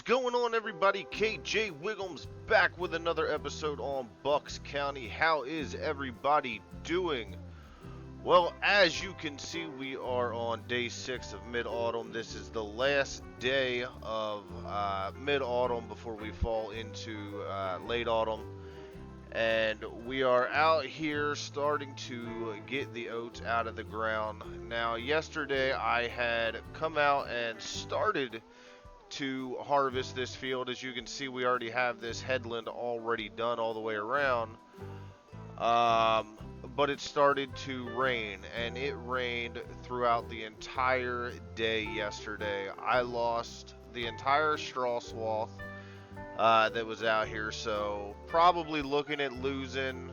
going on, everybody? KJ Wiggums back with another episode on Bucks County. How is everybody doing? Well, as you can see, we are on day 6 of mid-autumn. This is the last day of mid-autumn before we fall into late autumn. And we are out here starting to get the oats out of the ground. Now, yesterday I had come out and started to harvest this field. As you can see, we already have this headland already done all the way around. But it started to rain, and it rained throughout the entire day yesterday. I lost the entire straw swath that was out here, so probably looking at losing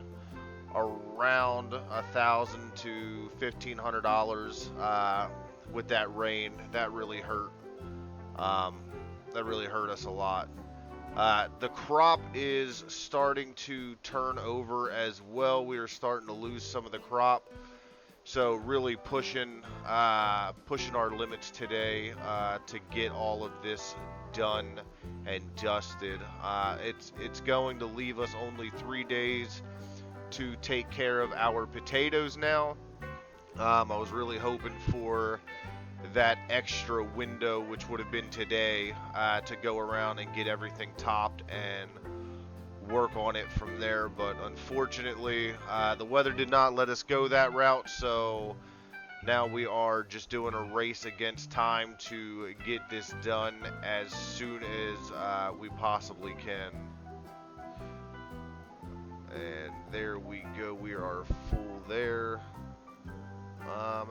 around $1,000 to $1,500 with that rain. That really hurt. That really hurt us a lot. The crop is starting to turn over as well. We are starting to lose some of the crop, so really pushing our limits today to get all of this done and dusted. It's going to leave us only 3 days to take care of our potatoes now. I was really hoping for that extra window, which would have been today, to go around and get everything topped and work on it from there, but unfortunately the weather did not let us go that route, so now we are just doing a race against time to get this done as soon as we possibly can. And there we go, we are full there.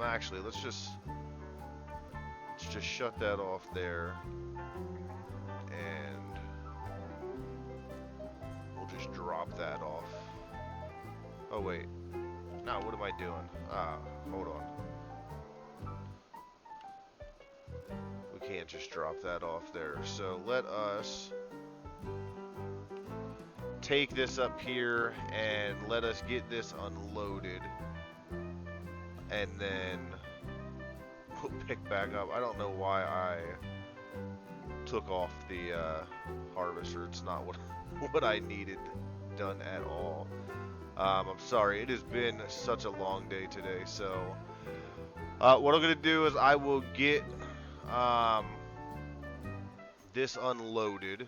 Actually, let's just shut that off there, and we'll just drop that off. Oh wait, no, what am I doing? Hold on. We can't just drop that off there, so let us take this up here and let us get this unloaded, and then we'll pick back up. I don't know why I took off the harvester. It's not what I needed done at all. I'm sorry. It has been such a long day today. So what I'm going to do is I will get this unloaded,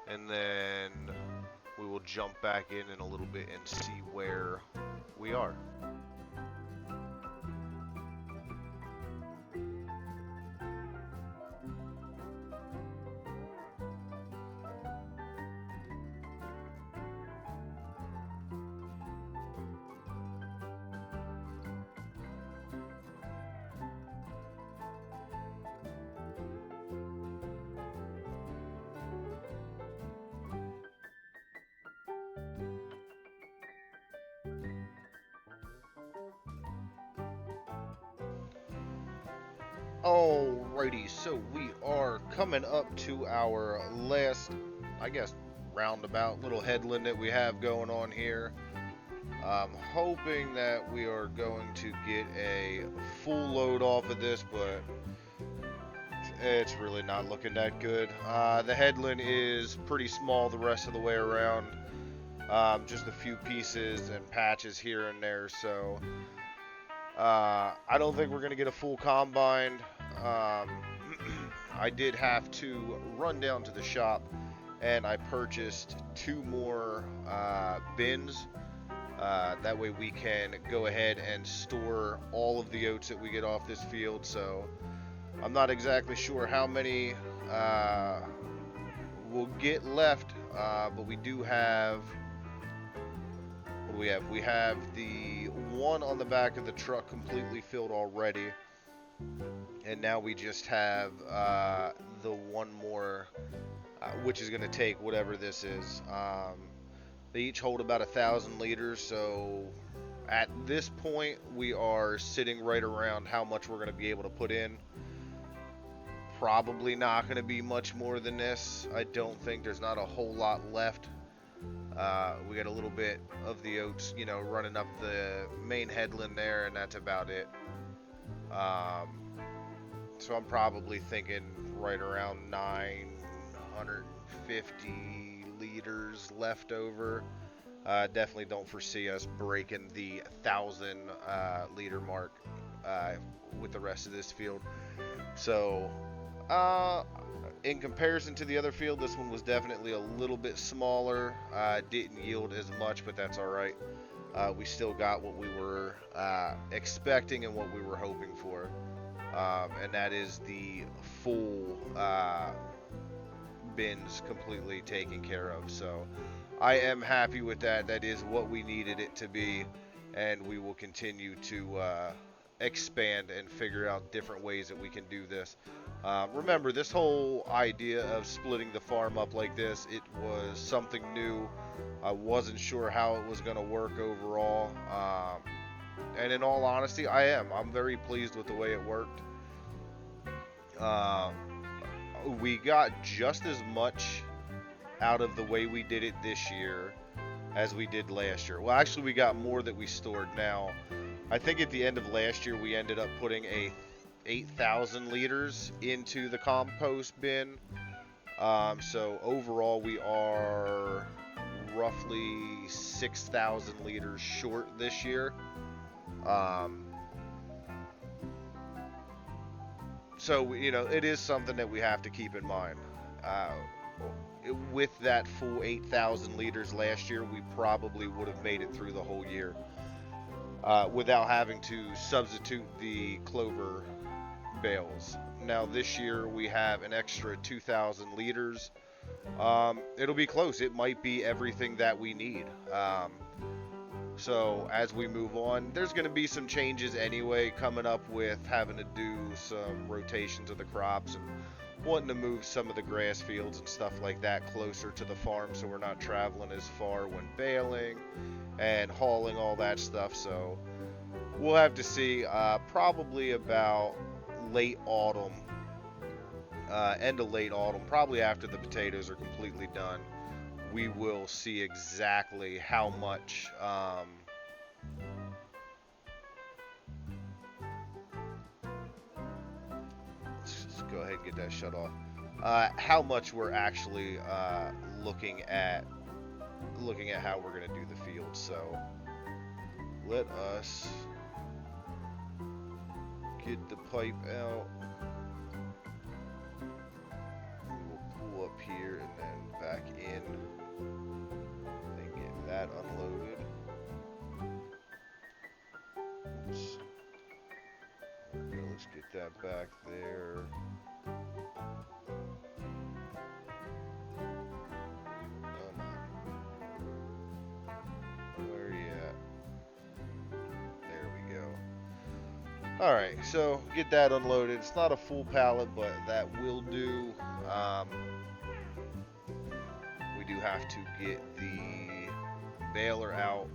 and then we will jump back in a little bit and see where we are. Alrighty, so we are coming up to our last, I guess, roundabout little headland that we have going on here. I'm hoping that we are going to get a full load off of this, but it's really not looking that good. The headland is pretty small the rest of the way around, just a few pieces and patches here and there, so I don't think we're going to get a full combine. I did have to run down to the shop, and I purchased 2 more bins. That way we can go ahead and store all of the oats that we get off this field. So I'm not exactly sure how many we'll get left, but we do have... What do we have? We have the one on the back of the truck completely filled already, and now we just have the one more, which is going to take whatever this is. They each hold about 1,000 liters, so at this point we are sitting right around how much we're going to be able to put in. Probably not going to be much more than this. I don't think there's not a whole lot left. We got a little bit of the oats, running up the main headland there, and that's about it. So I'm probably thinking right around 9, 250 liters left over. Definitely don't foresee us breaking the 1,000 liter mark with the rest of this field. So, in comparison to the other field, this one was definitely a little bit smaller. Didn't yield as much, but that's all right. We still got what we were expecting and what we were hoping for, and that is the full bins completely taken care of. So I am happy with that. That is what we needed it to be, and we will continue to expand and figure out different ways that we can do this. Remember, this whole idea of splitting the farm up like this, it was something new. I wasn't sure how it was going to work overall, and in all honesty, I'm very pleased with the way it worked. We got just as much out of the way we did it this year as we did last year. Well, actually, we got more that we stored now. I think at the end of last year, we ended up putting 8,000 liters into the compost bin. So overall, we are roughly 6,000 liters short this year. So, it is something that we have to keep in mind. With that full 8,000 liters last year, we probably would have made it through the whole year without having to substitute the clover bales. Now, this year, we have an extra 2,000 liters. It'll be close. It might be everything that we need. So as we move on, there's going to be some changes anyway, coming up with having to do some rotations of the crops and wanting to move some of the grass fields and stuff like that closer to the farm, so we're not traveling as far when baling and hauling all that stuff. So we'll have to see. Probably about late autumn, end of late autumn, probably after the potatoes are completely done, we will see exactly how much let's just go ahead and get that shut off. How much we're actually looking at how we're going to do the field. So let us get the pipe out. We'll pull up here and then back in. Get that unloaded. Oops. Okay, let's get that back there. Where are you at? There we go. Alright, so get that unloaded. It's not a full pallet, but that will do. We do have to get the baler out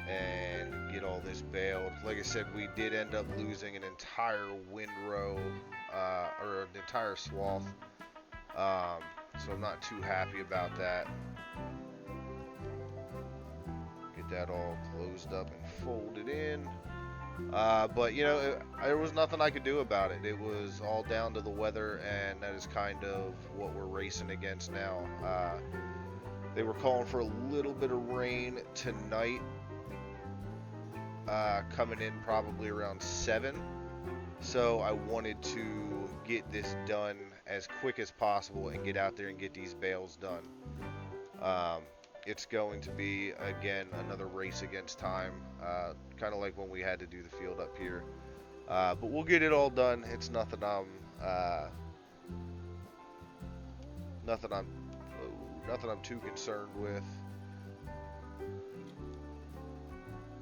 and get all this baled. Like I said, we did end up losing an entire windrow, or an entire swath. So I'm not too happy about that. Get that all closed up and folded in. But there was nothing I could do about it. It was all down to the weather, and that is kind of what we're racing against now. They were calling for a little bit of rain tonight, coming in probably around 7. So I wanted to get this done as quick as possible and get out there and get these bales done. It's going to be, again, another race against time, kind of like when we had to do the field up here. But we'll get it all done. It's nothing I'm too concerned with.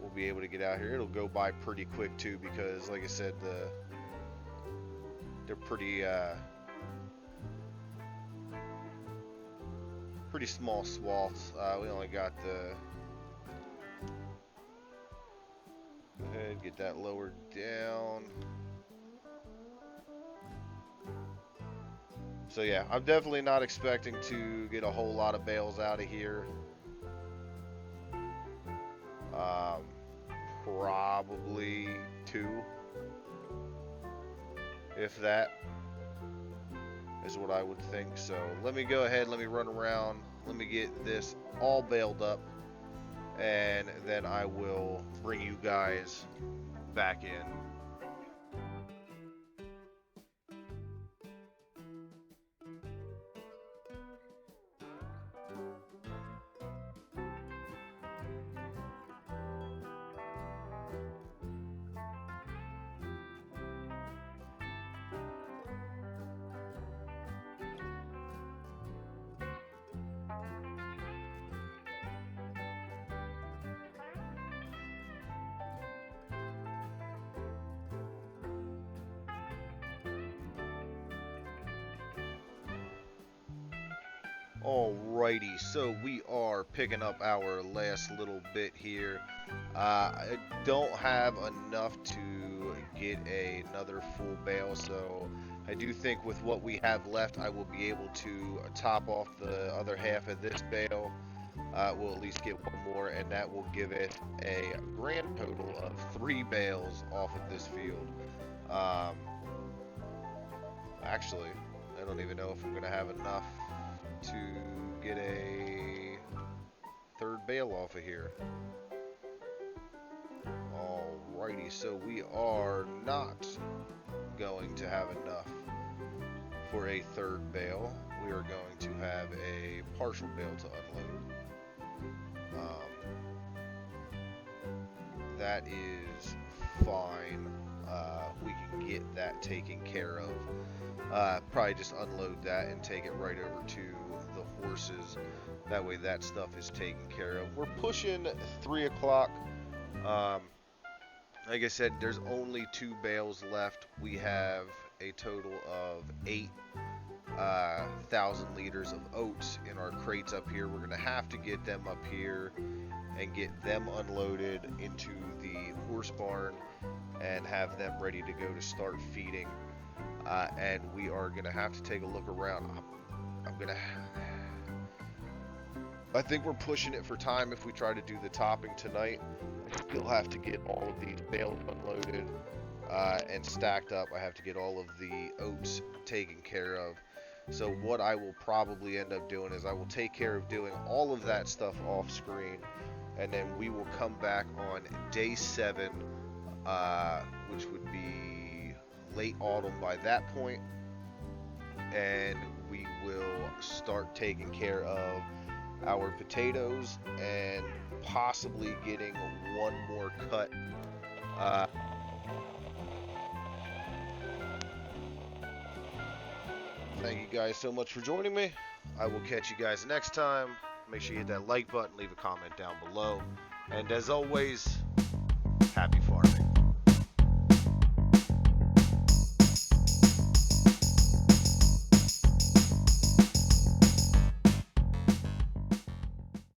We'll be able to get out here. It'll go by pretty quick too, because like I said, they're pretty small swaths. We only got the, go ahead, get that lowered down. So yeah, I'm definitely not expecting to get a whole lot of bales out of here. Probably 2, if that. is what I would think. So let me go ahead, let me run around, let me get this all baled up, and then I will bring you guys back in. Alrighty, so we are picking up our last little bit here. I don't have enough to get another full bale, so I do think with what we have left, I will be able to top off the other half of this bale. We'll at least get one more, and that will give it a grand total of 3 bales off of this field. Actually, I don't even know if I'm going to have enough to get a 3rd bale off of here. Alrighty, so we are not going to have enough for a 3rd bale. We are going to have a partial bale to unload. That is fine. We can get that taken care of. Probably just unload that and take it right over to the horses. That way that stuff is taken care of. We're pushing 3 o'clock. Like I said, there's only 2 bales left. We have a total of 8,000 liters of oats in our crates up here. We're going to have to get them up here and get them unloaded into the horse barn and have them ready to go to start feeding. And we are going to have to take a look around. I think we're pushing it for time if we try to do the topping tonight. I still have to get all of these bales unloaded and stacked up. I have to get all of the oats taken care of. So what I will probably end up doing is I will take care of doing all of that stuff off screen, and then we will come back on day 7, which would be late autumn by that point, and we will start taking care of our potatoes and possibly getting one more cut. Thank you guys so much for joining me. I will catch you guys next time. Make sure you hit that like button, leave a comment down below, and as always,